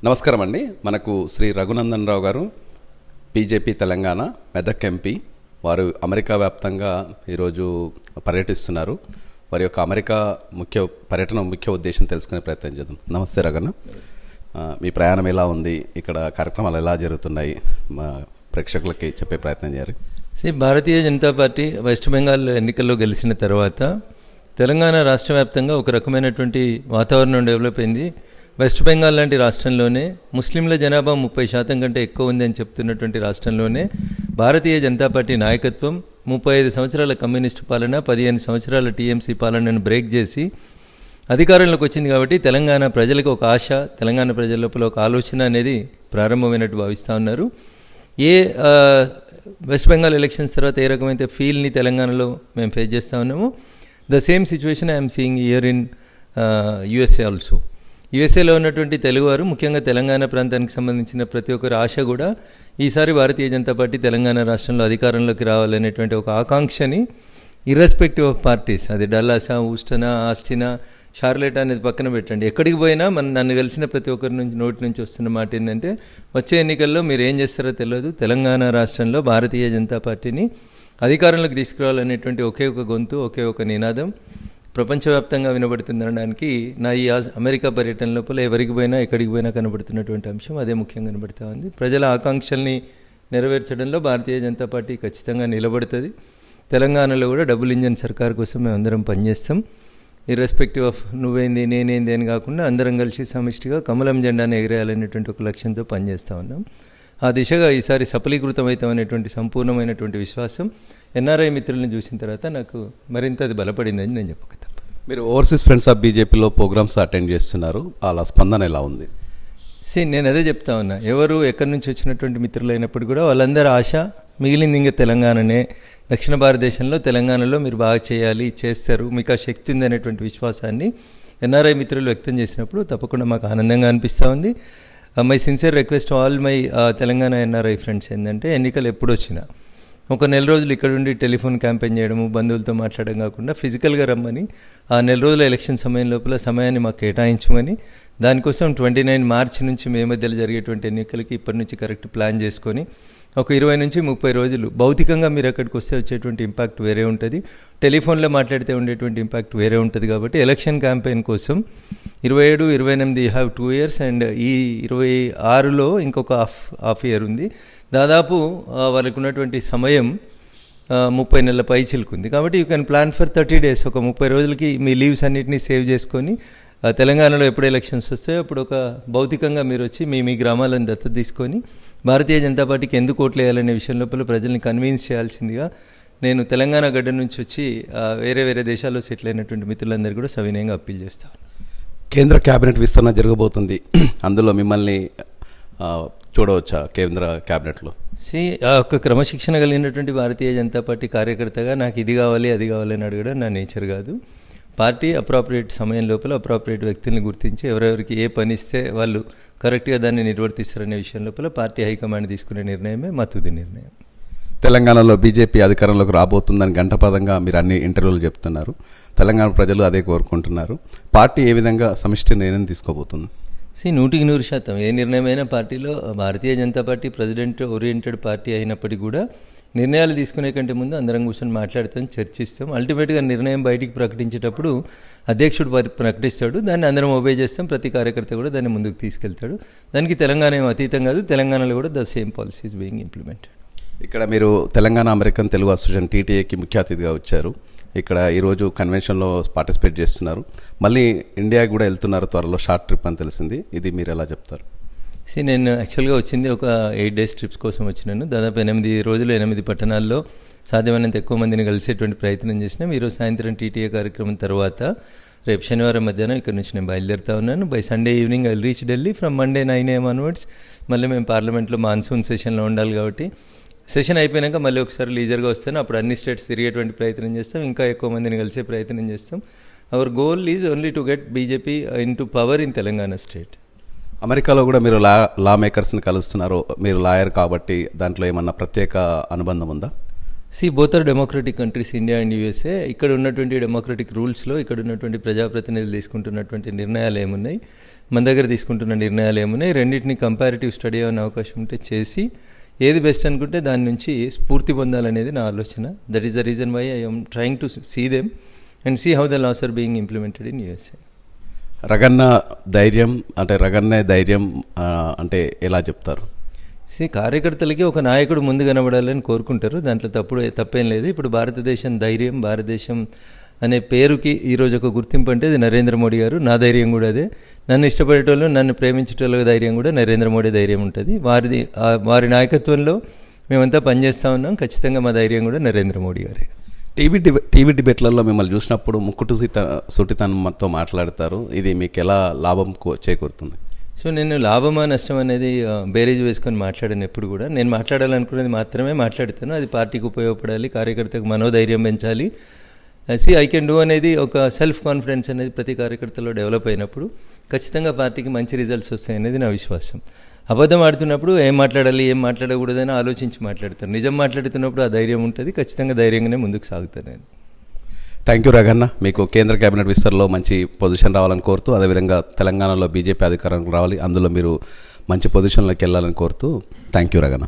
నమస్కారం అండి. మనకు శ్రీ రఘునందన్ రావు గారు బీజేపీ తెలంగాణ మెదక్ ఎంపీ. వారు అమెరికా వ్యాప్తంగా ఈరోజు పర్యటిస్తున్నారు. వారి యొక్క అమెరికా ముఖ్య ఉద్దేశం తెలుసుకునే ప్రయత్నం చేద్దాం. నమస్తే రఘున. మీ ప్రయాణం ఎలా ఉంది, ఇక్కడ కార్యక్రమాలు ఎలా జరుగుతున్నాయి, మా ప్రేక్షకులకి చెప్పే ప్రయత్నం చేయాలి. భారతీయ జనతా పార్టీ వెస్ట్ బెంగాల్ ఎన్నికల్లో గెలిచిన తర్వాత తెలంగాణ రాష్ట్ర వ్యాప్తంగా ఒక రకమైనటువంటి వాతావరణం డెవలప్ అయింది. వెస్ట్ బెంగాల్ లాంటి రాష్ట్రంలోనే ముస్లింల జనాభా 30% కంటే ఎక్కువ ఉంది అని చెప్తున్నటువంటి రాష్ట్రంలోనే భారతీయ జనతా పార్టీ నాయకత్వం 35 సంవత్సరాల కమ్యూనిస్టు పాలన, 15 సంవత్సరాల టీఎంసీ పాలనను బ్రేక్ చేసి అధికారంలోకి వచ్చింది. కాబట్టి తెలంగాణ ప్రజలకు ఒక ఆశ, తెలంగాణ ప్రజల లోపల ఒక ఆలోచన అనేది ప్రారంభమైనట్టు భావిస్తూ ఉన్నారు. వెస్ట్ బెంగాల్ ఎలక్షన్స్ తర్వాత ఏ రకమైతే ఫీల్ని తెలంగాణలో మేము ఫేస్ చేస్తూ ఉన్నామో, the same situation I'm seeing here in USA also. యుఎస్ఏలో ఉన్నటువంటి తెలుగువారు, ముఖ్యంగా తెలంగాణ ప్రాంతానికి సంబంధించిన ప్రతి ఒక్కరి ఆశ కూడా ఈసారి భారతీయ జనతా పార్టీ తెలంగాణ రాష్ట్రంలో అధికారంలోకి రావాలనేటువంటి ఒక ఆకాంక్షని ఇర్రెస్పెక్టివ్ ఆఫ్ పార్టీస్, అది డల్లాసా, ఊస్టనా, ఆస్టినా, షార్లెట్ అనేది పక్కన పెట్టండి, ఎక్కడికి పోయినా నన్ను కలిసిన ప్రతి ఒక్కరి నోటి నుంచి వస్తున్న మాట ఏంటంటే, వచ్చే ఎన్నికల్లో మీరు ఏం చేస్తారో తెలియదు, తెలంగాణ రాష్ట్రంలో భారతీయ జనతా పార్టీని అధికారంలోకి తీసుకురావాలనేటువంటి ఒకే ఒక గొంతు, ఒకే ఒక నినాదం ప్రపంచవ్యాప్తంగా వినబడుతుందనడానికి నా ఈ అమెరికా పర్యటన లోపల ఎవరికి పోయినా ఎక్కడికి పోయినా కనబడుతున్నటువంటి అంశం అదే ముఖ్యంగా కనబడుతూ ఉంది. ప్రజల ఆకాంక్షల్ని నెరవేర్చడంలో భారతీయ జనతా పార్టీ ఖచ్చితంగా నిలబడుతుంది. తెలంగాణలో కూడా డబుల్ ఇంజన్ సర్కార్ కోసం మేము అందరం పనిచేస్తాం. ఇర్రెస్పెక్టివ్ ఆఫ్ నువ్వేంది నేనేంది అని కాకుండా అందరం కలిసి సమిష్టిగా కమలం జెండాను ఎగిరేయాలనేటువంటి ఒక లక్ష్యంతో పనిచేస్తూ ఉన్నాం. ఆ దిశగా ఈసారి సఫలీకృతమవుతామనేటువంటి సంపూర్ణమైనటువంటి విశ్వాసం ఎన్ఆర్ఐ మిత్రులను చూసిన తర్వాత నాకు మరింత అది బలపడిందని నేను చెప్పక తప్ప. మీరు ఓవర్సీస్ ఫ్రెండ్స్ ఆఫ్ బీజేపీలో ప్రోగ్రామ్స్ అటెండ్ చేస్తున్నారు, అలా స్పందన ఎలా ఉంది? నేను అదే చెప్తా ఉన్నా, ఎవరు ఎక్కడి నుంచి వచ్చినటువంటి మిత్రులు అయినప్పుడు కూడా వాళ్ళందరూ ఆశ మిగిలింది ఇంకా తెలంగాణనే, దక్షిణ భారతదేశంలో తెలంగాణలో మీరు బాగా చేయాలి, చేస్తారు, మీకు ఆ శక్తి ఉంది అనేటువంటి విశ్వాసాన్ని ఎన్ఆర్ఐ మిత్రులు వ్యక్తం చేసినప్పుడు తప్పకుండా మాకు ఆనందంగా అనిపిస్తూ ఉంది. My sincere request all my Telangana NRI friends ఏంటంటే, ఎన్నికలు ఎప్పుడు వచ్చినా ఒక నెల రోజులు ఇక్కడ ఉండి టెలిఫోన్ క్యాంపెయిన్ చేయడము, బంధువులతో మాట్లాడడం కాకుండా ఫిజికల్గా రమ్మని, ఆ నెల రోజుల ఎలక్షన్ సమయం లోపల సమయాన్ని మాకు కేటాయించమని, దానికోసం 29 మార్చి నుంచి మే మధ్యలో జరిగేటువంటి ఎన్నికలకి ఇప్పటి నుంచి కరెక్ట్ ప్లాన్ చేసుకొని ఒక 20 నుంచి 30 రోజులు భౌతికంగా మీరు అక్కడికి వస్తే వచ్చేటువంటి ఇంపాక్ట్ వేరే ఉంటుంది, టెలిఫోన్లో మాట్లాడితే ఉండేటువంటి ఇంపాక్ట్ వేరే ఉంటుంది. కాబట్టి ఎలక్షన్ క్యాంపెయిన్ కోసం 27, 28 హ్యావ్ 2 years అండ్ ఈ 26లో ఇంకొక హాఫ్ ఇయర్ ఉంది. దాదాపు వాళ్ళకు ఉన్నటువంటి సమయం 30 నెలల పై చిలుకుంది. కాబట్టి you can plan for 30 days. ఒక 30 రోజులకి మీ లీవ్స్ అన్నింటినీ సేవ్ చేసుకొని తెలంగాణలో ఎప్పుడు ఎలక్షన్స్ వస్తాయో అప్పుడు ఒక భౌతికంగా మీరు వచ్చి మీ గ్రామాలను దత్తత తీసుకొని భారతీయ జనతా పార్టీకి ఎందుకు ఓట్లు వేయాలనే విషయం లోపల ప్రజల్ని కన్విన్స్ చేయాల్సిందిగా నేను తెలంగాణ గడ్డ నుంచి వచ్చి వేరే దేశాల్లో సెటిల్ అయినటువంటి మిత్రులందరూ కూడా సవినయంగా అప్పీల్ చేస్తాను. కేంద్ర క్యాబినెట్ విస్తరణ జరగబోతుంది, అందులో మిమ్మల్ని చూడవచ్చా కేంద్ర క్యాబినెట్లో? ఒక క్రమశిక్షణ కలిగినటువంటి భారతీయ జనతా పార్టీ కార్యకర్తగా నాకు ఇది కావాలి అది కావాలని అడగడం నా నేచర్ కాదు. పార్టీ అప్రాప్రియేట్ సమయం లోపల అప్రాప్రియేట్ వ్యక్తుల్ని గుర్తించి ఎవరెవరికి ఏ పని ఇస్తే వాళ్ళు కరెక్ట్గా దాన్ని నిర్వర్తిస్తారనే విషయం లోపల పార్టీ హైకమాండ్ తీసుకునే నిర్ణయమే మా తుది నిర్ణయం. తెలంగాణలో బీజేపీ అధికారంలోకి రాబోతుందని గంటపదంగా మీరు అన్ని ఇంటర్వ్యూలు చెప్తున్నారు. తెలంగాణ ప్రజలు అదే కోరుకుంటున్నారు. పార్టీ ఏ విధంగా సమిష్టి నిర్ణయం తీసుకోబోతుంది? 100% ఏ నిర్ణయమైనా పార్టీలో Bharatiya Janata Party president oriented party అయినప్పటికీ కూడా నిర్ణయాలు తీసుకునే కంటే ముందు అందరం కూర్చొని మాట్లాడతాం, చర్చిస్తాం. అల్టిమేట్గా నిర్ణయం బయటికి ప్రకటించేటప్పుడు అధ్యక్షుడు ప్రకటిస్తాడు, దాన్ని అందరం ఒబే చేస్తాం, ప్రతి కార్యకర్త కూడా దాన్ని ముందుకు తీసుకెళ్తాడు. దానికి తెలంగాణ ఏం అతీతం కాదు, తెలంగాణలో కూడా the same policy is being implemented. ఇక్కడ మీరు తెలంగాణ అమెరికన్ తెలుగు అసోసియేషన్ టీటీఏకి ముఖ్య అతిథిగా వచ్చారు. ఇక్కడ ఈరోజు కన్వెన్షన్లో పార్టిసిపేట్ చేస్తున్నారు, మళ్ళీ ఇండియాకి కూడా వెళ్తున్నారు త్వరలో, షార్ట్ ట్రిప్ అని తెలిసింది. ఇది మీరు ఎలా చెప్తారు? నేను యాక్చువల్గా వచ్చింది ఒక 8 days ట్రిప్స్ కోసం వచ్చినాను. దాదాపు 8 రోజులు 8 పట్టణాల్లో సాధ్యమైనంత ఎక్కువ మందిని కలిసేటువంటి ప్రయత్నం చేసినాం. ఈరోజు సాయంత్రం టీటీఏ కార్యక్రమం తర్వాత రేపు శనివారం మధ్యాహ్నం ఇక్కడ నుంచి నేను బయలుదేరుతా ఉన్నాను. By Sunday evening I will reach Delhi. From Monday 9 AM onwards మళ్ళీ మేము పార్లమెంట్లో మాన్సూన్ సెషన్లో ఉండాలి కాబట్టి సెషన్ అయిపోయాక మళ్ళీ ఒకసారి లీజర్గా వస్తాను. అప్పుడు అన్ని స్టేట్స్ తిరిగేటువంటి ప్రయత్నం చేస్తాం, ఇంకా ఎక్కువ మందిని కలిసే ప్రయత్నం చేస్తాం. Hour goal is only to get BJP in to power in Telangana state. అమెరికాలో కూడా మీరు లా మేకర్స్ని కలుస్తున్నారు, మీరు లాయర్ కాబట్టి దాంట్లో ఏమన్నా ప్రత్యేక అనుబంధం ఉందా? Both are democratic countries, India and USA. ఇక్కడ ఉన్నటువంటి డెమోక్రటిక్ రూల్స్లో ఇక్కడ ఉన్నటువంటి ప్రజాప్రతినిధులు తీసుకుంటున్నటువంటి నిర్ణయాలు ఏమున్నాయి, మన దగ్గర తీసుకుంటున్న నిర్ణయాలు ఏమున్నాయి, రెండింటిని కంపారిటివ్ స్టడీ అనే అవకాశం ఉంటే చేసి ఏది బెస్ట్ అనుకుంటే దాని నుంచి స్ఫూర్తి పొందాలనేది నా ఆలోచన. That is the reason why I'm trying to see them and see how the laws are being implemented in USA. Raganna ధైర్యం అంటే రగన్నే ధైర్యం అంటే ఎలా చెప్తారు? కార్యకర్తలకి ఒక నాయకుడు ముందు కనబడాలని కోరుకుంటారు, దాంట్లో తప్పేం లేదు. ఇప్పుడు భారతదేశం ధైర్యం, భారతదేశం అనే పేరుకి ఈరోజు ఒక గుర్తింపు అంటే అది నరేంద్ర మోడీ గారు. నా ధైర్యం కూడా అదే. నన్ను ఇష్టపడేటోళ్ళు, నన్ను ప్రేమించేటోళ్ళ ధైర్యం కూడా నరేంద్ర మోడీ ధైర్యం ఉంటుంది. వారి నాయకత్వంలో మేమంతా పనిచేస్తూ ఉన్నాం. ఖచ్చితంగా మా ధైర్యం కూడా నరేంద్ర మోడీ గారే. టీవీ డిబేట్లలో మిమ్మల్ని చూసినప్పుడు ముక్కుటు సుటితనంతో మాట్లాడతారు. ఇది మీకు ఎలా లాభం చేకూరుతుంది? నేను లాభమా నష్టం అనేది బేరీజ్ వేసుకొని మాట్లాడాను ఎప్పుడు కూడా. నేను మాట్లాడాలనుకునేది మాత్రమే మాట్లాడతాను. అది పార్టీకి ఉపయోగపడాలి, కార్యకర్తకు మనోధైర్యం పెంచాలి. ఐ కెన్ డూ అనేది ఒక సెల్ఫ్ కాన్ఫిడెన్స్ అనేది ప్రతి కార్యకర్తలో డెవలప్ అయినప్పుడు ఖచ్చితంగా పార్టీకి మంచి రిజల్ట్స్ వస్తాయనేది నా విశ్వాసం. అబద్ధం ఆడుతున్నప్పుడు ఏం మాట్లాడాలి, ఏం మాట్లాడకూడదని ఆలోచించి మాట్లాడతారు. నిజం మాట్లాడుతున్నప్పుడు ఆ ధైర్యం ఉంటుంది. ఖచ్చితంగా ధైర్యంగానే ముందుకు సాగుతాను నేను. Thank you Raganna. మీకు కేంద్ర కేబినెట్ విస్తరణలో మంచి పొజిషన్ రావాలని కోరుతూ, అదేవిధంగా తెలంగాణలో బీజేపీ అధికారానికి రావాలి, అందులో మీరు మంచి పొజిషన్లోకి వెళ్ళాలని కోరుతూ థ్యాంక్ యూ రగన్న.